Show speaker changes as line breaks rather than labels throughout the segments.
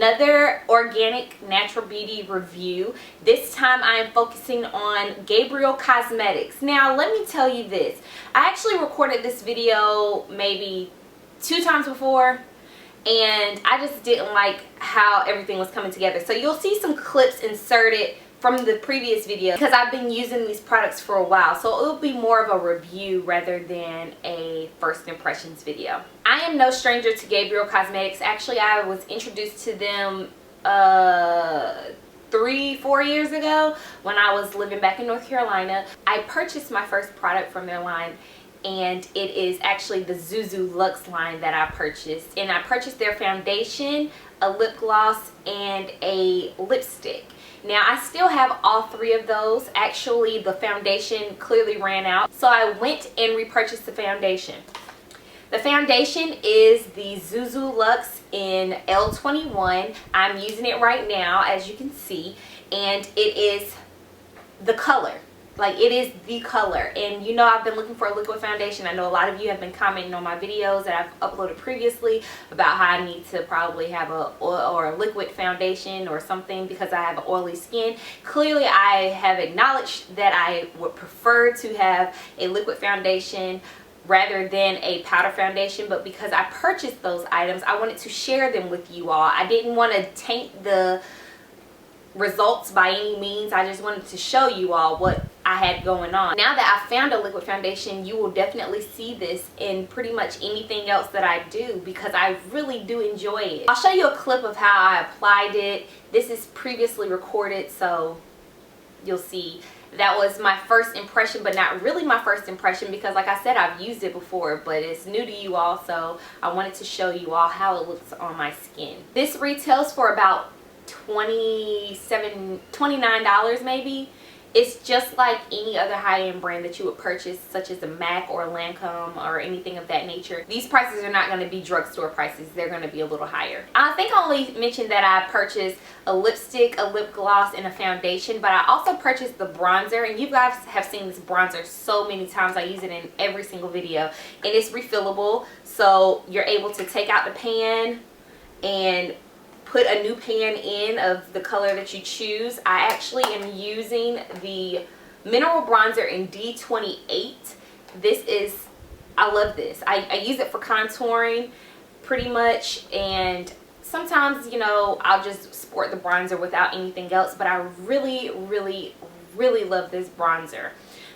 another organic natural beauty review. This time I am focusing on Gabriel Cosmetics. Now let me tell you this, I actually recorded this video maybe 2 times before, and I just didn't like how everything was coming together. So you'll see some clips inserted from the previous video because I've been using these products for a while, so it'll be more of a review rather than a first impressions video. I am no stranger to Gabriel Cosmetics. Actually, I was introduced to them 3-4 years ago when I was living back in North Carolina. I purchased my first product from their line, and it is actually the ZuZu Luxe line that I purchased. And I purchased their foundation, a lip gloss, and a lipstick. Now I still have all 3 of those. Actually, the foundation clearly ran out, so I went and repurchased the foundation. The foundation is the ZuZu Luxe in L21. I'm using it right now, as you can see, and it is the color. Like, it is the color. And you know, I've been looking for a liquid foundation. I know a lot of you have been commenting on my videos that I've uploaded previously about how I need to probably have a oil or a liquid foundation or something because I have oily skin. Clearly I have acknowledged that I would prefer to have a liquid foundation rather than a powder foundation, but because I purchased those items, I wanted to share them with you all. I didn't want to taint the results by any means. I just wanted to show you all what I had going on. Now that I found a liquid foundation, you will definitely see this in pretty much anything else that I do because I really do enjoy it. I'll show you a clip of how I applied it. This is previously recorded, so you'll see. That was my first impression, but not really my first impression because, like I said, I've used it before, but it's new to you all, so I wanted to show you all how it looks on my skin. This retails for about $29 maybe. It's just like any other high-end brand that you would purchase, such as a MAC or a Lancome or anything of that nature. These prices are not going to be drugstore prices. They're going to be a little higher. I think I only mentioned that I purchased a lipstick, a lip gloss, and a foundation, but I also purchased the bronzer, and you guys have seen this bronzer so many times. I use it in every single video, and it's refillable, so you're able to take out the pan and put a new pan in of the color that you choose. I actually am using the mineral bronzer in D28. This is, I love this. I use it for contouring pretty much, and sometimes, you know, I'll just sport the bronzer without anything else, but I really, really, really love this bronzer.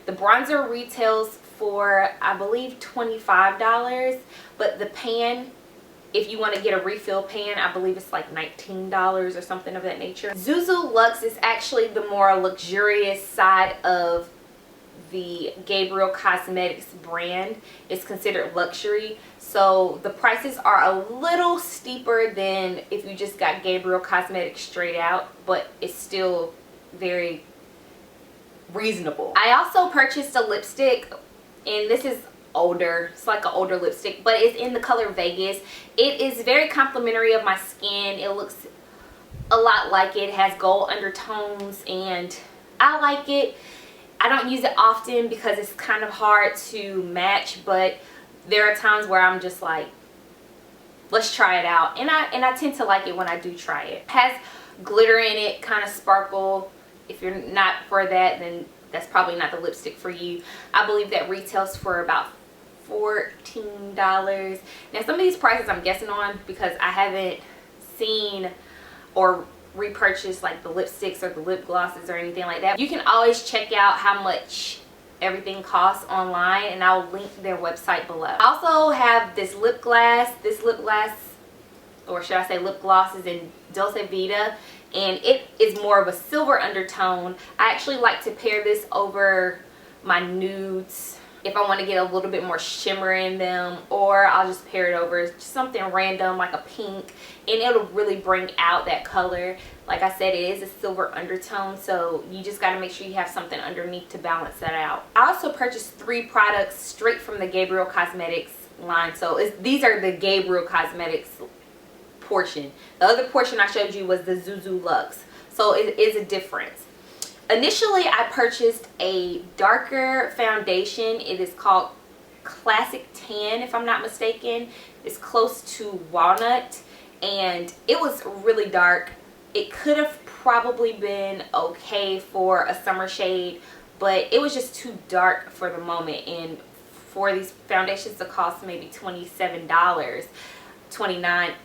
The bronzer retails for, I believe, $25, but the pan, if you want to get a refill pan, I believe it's like $19 or something of that nature. ZuZu Luxe is actually the more luxurious side of the Gabriel Cosmetics brand. It's considered luxury, so the prices are a little steeper than if you just got Gabriel Cosmetics straight out, but it's still very reasonable. I also purchased a lipstick, and this is older. It's like an older lipstick, but it's in the color Vegas. It is very complimentary of my skin. It looks a lot like it. It has gold undertones, and I like it. I don't use it often because it's kind of hard to match, but there are times where I'm just like, let's try it out, and I tend to like it when I do try it. It has glitter in it, kind of sparkle. If you're not for that, then that's probably not the lipstick for you. I believe that retails for about $14. Now some of these prices I'm guessing on because I haven't seen or repurchased like the lipsticks or the lip glosses or anything like that. You can always check out how much everything costs online, and I'll link their website below. I also have this lip gloss. This lip gloss, or should I say lip gloss, is in Dolce Vita, and it is more of a silver undertone. I actually like to pair this over my nudes if I want to get a little bit more shimmer in them, or I'll just pair it over something random like a pink, and it'll really bring out that color. Like I said, it is a silver undertone, so you just got to make sure you have something underneath to balance that out. I also purchased 3 products straight from the Gabriel Cosmetics line, so these are the Gabriel Cosmetics portion. The other portion I showed you was the ZuZu Luxe, so it is a difference. Initially, I purchased a darker foundation. It is called Classic Tan, if I'm not mistaken. It's close to walnut, and it was really dark. It could have probably been okay for a summer shade, but it was just too dark for the moment. And for these foundations to cost maybe $27,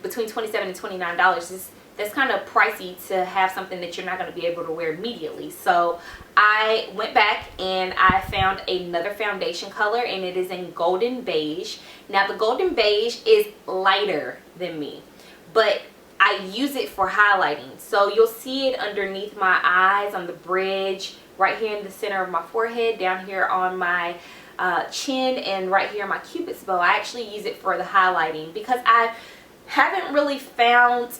between $27 and $29, that's kind of pricey to have something that you're not going to be able to wear immediately. So I went back and I found another foundation color, and it is in golden beige. Now the golden beige is lighter than me, but I use it for highlighting. So you'll see it underneath my eyes, on the bridge, right here in the center of my forehead, down here on my chin, and right here on my cupid's bow. I actually use it for the highlighting because I haven't really found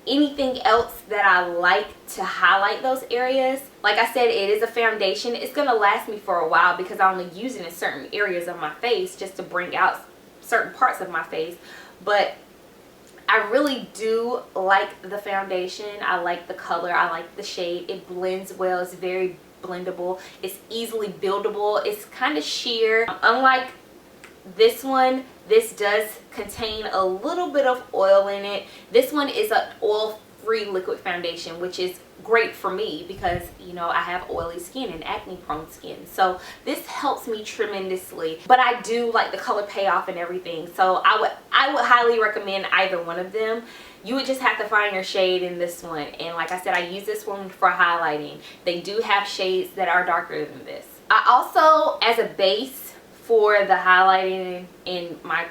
anything else that I like to highlight those areas. Like I said, it is a foundation. It's going to last me for a while because I only use it in certain areas of my face just to bring out certain parts of my face. But I really do like the foundation. I like the color. I like the shade. It blends well. It's very blendable. It's easily buildable. It's kind of sheer. Unlike this one, this does contain a little bit of oil in it. This one is an oil-free liquid foundation, which is great for me because, you know, I have oily skin and acne-prone skin. So this helps me tremendously. But I do like the color Payoff and everything. So I would highly recommend either one of them. You would just have to find your shade in this one. And like I said, I use this one for highlighting. They do have shades that are darker than this. I also, as a base for the highlighting in my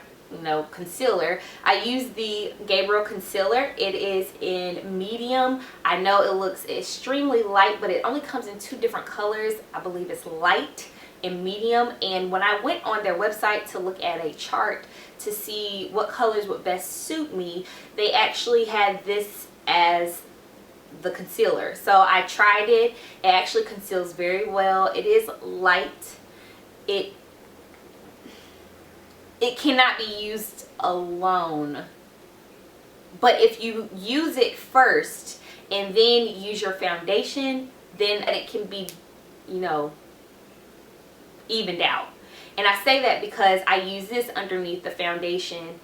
concealer, I use the Gabriel concealer. It is in medium. I know it looks extremely light, but it only comes in 2 different colors. I believe it's light and medium. And when I went on their website to look at a chart to see what colors would best suit me, they actually had this as the concealer. So I tried it. It actually conceals very well. It is light. It cannot be used alone, but if you use it first and then use your foundation, then it can be, you know, evened out. And I say that because I use this underneath the foundation,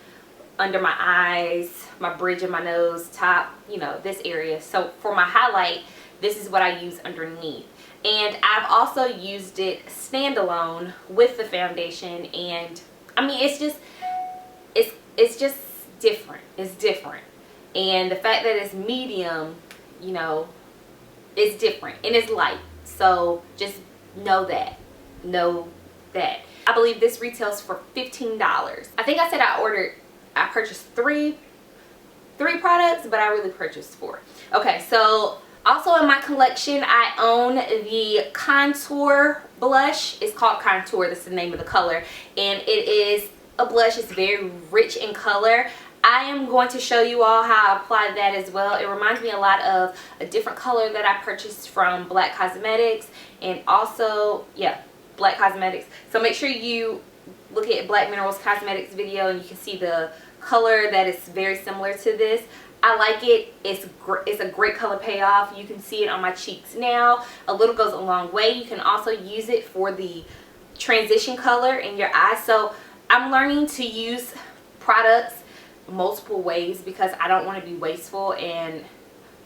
under my eyes, my bridge of my nose, top, you know, this area. So for my highlight, this is what I use underneath. And I've also used it standalone with the foundation, and I mean, it's just different. It's different. And the fact that it's medium, you know, it's different. And it's light. So just know that. Know that. I believe this retails for $15. I think I said I purchased three products, but I really purchased 4. Okay, so also in my collection, I own the Contour blush. It's called Contour. That's the name of the color. And it is a blush. It's very rich in color. I am going to show you all how I apply that as well. It reminds me a lot of a different color that I purchased from Black Cosmetics. And also, yeah, Black Cosmetics. So make sure you look at Black Minerals Cosmetics video and you can see the color that is very similar to this. I like it. It's a great color Payoff. You can see it on my cheeks now. A little goes a long way. You can also use it for the transition color in your eyes. So I'm learning to use products multiple ways because I don't want to be wasteful, and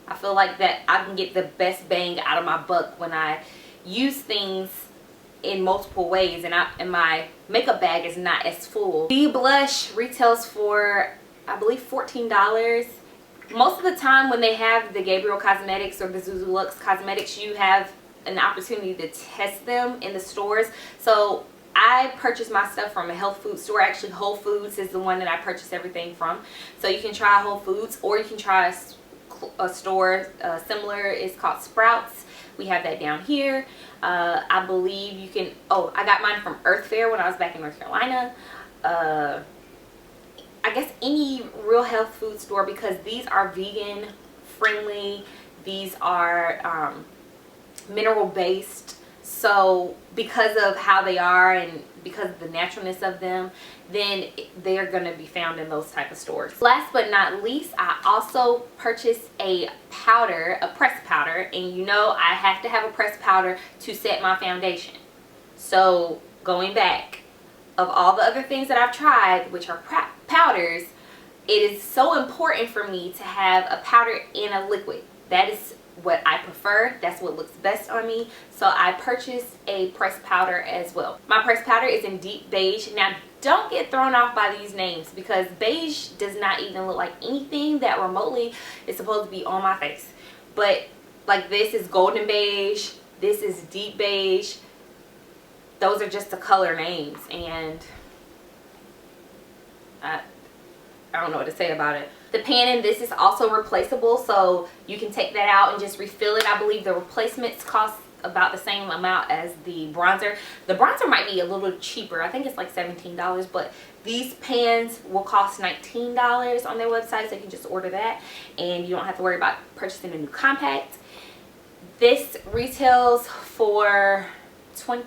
I feel like that I can get the best bang out of my buck when I use things in multiple ways and my makeup bag is not as full. The blush retails for, I believe, $14. Most of the time when they have the Gabriel Cosmetics or the ZuZu Luxe Cosmetics, you have an opportunity to test them in the stores. So I purchase my stuff from a health food store. Actually, Whole Foods is the one that I purchase everything from. So you can try Whole Foods, or you can try a store similar. It's called Sprouts. We have that down here. I believe you can, I got mine from Earth Fare when I was back in North Carolina. I guess any real health food store, because these are vegan friendly. These are mineral based. So because of how they are and because of the naturalness of them, then they're going to be found in those type of stores. Last but not least, I also purchased a powder, a pressed powder, and you know I have to have a pressed powder to set my foundation. So going back, of all the other things that I've tried, which are powders, it is so important for me to have a powder and a liquid. That is what I prefer. That's what looks best on me. So I purchased a pressed powder as well. My pressed powder is in deep beige. Now don't get thrown off by these names, because beige does not even look like anything that remotely is supposed to be on my face. But like, this is golden beige, this is deep beige. Those are just the color names, and I don't know what to say about it. The pan in this is also replaceable, so you can take that out and just refill it. I believe the replacements cost about the same amount as the bronzer. The bronzer might be a little cheaper. I think it's like $17, but these pans will cost $19 on their website, so you can just order that and you don't have to worry about purchasing a new compact. This retails for $29,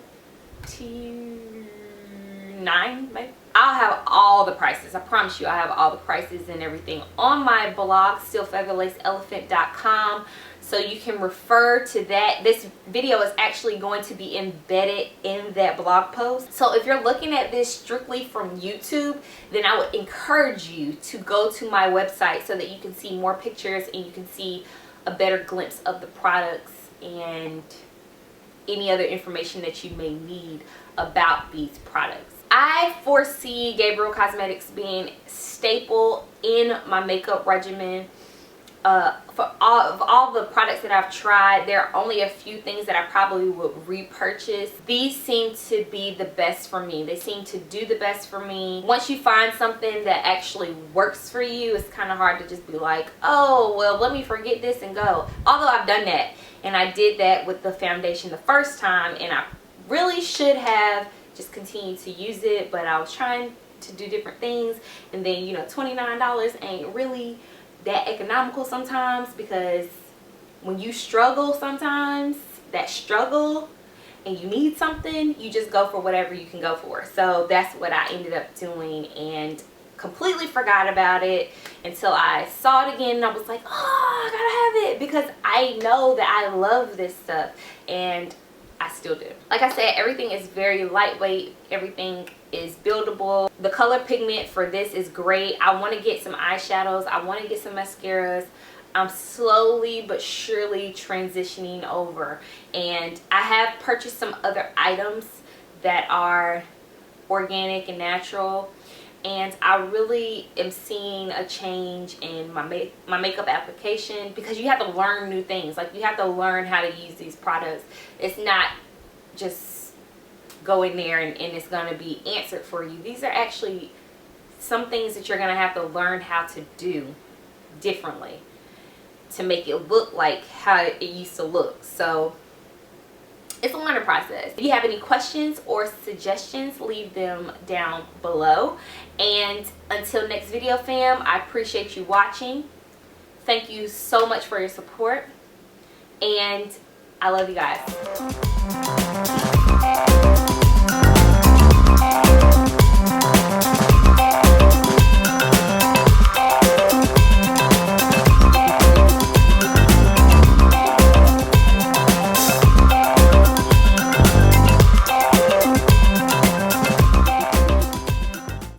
maybe. I'll have all the prices. I promise you, I have all the prices and everything on my blog, stillfeatherlaceelephant.com, so you can refer to that. This video is actually going to be embedded in that blog post. So if you're looking at this strictly from YouTube, then I would encourage you to go to my website so that you can see more pictures and you can see a better glimpse of the products and any other information that you may need about these products. I foresee Gabriel Cosmetics being staple in my makeup regimen. For all the products that I've tried, there are only a few things that I probably would repurchase. These seem to be the best for me. They seem to do the best for me. Once you find something that actually works for you, it's kind of hard to just be like, oh, well, let me forget this and go. Although I've done that, and I did that with the foundation the first time, and I really should have just continued to use it, but I was trying to do different things, and then, you know, $29 ain't really that economical sometimes, because when you struggle sometimes, that struggle, and you need something, you just go for whatever you can go for. So that's what I ended up doing, and completely forgot about it until I saw it again, and I was like, oh, I gotta have it, because I know that I love this stuff, and I still do. Like I said, everything is very lightweight. Everything is buildable. The color pigment for this is great. I want to get some eyeshadows. I want to get some mascaras. I'm slowly but surely transitioning over. And I have purchased some other items that are organic and natural. And I really am seeing a change in my makeup application, because you have to learn new things. Like, you have to learn how to use these products. It's not just go in there and it's going to be answered for you. These are actually some things that you're going to have to learn how to do differently to make it look like how it used to look. So it's a learning process. If you have any questions or suggestions, leave them down below. And until next video, fam, I appreciate you watching. Thank you so much for your support, and I love you guys.